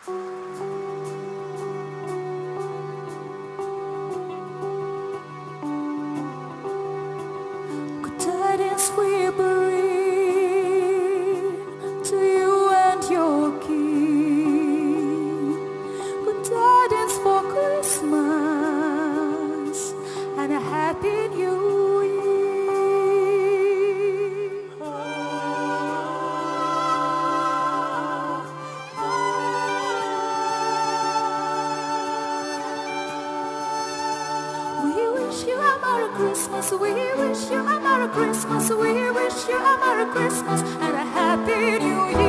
Good tidings we bring to you and your King. Good tidings for Christmas and a happy New Year. We wish you a Merry Christmas, we wish you a Merry Christmas, we wish you a Merry Christmas and a Happy New Year.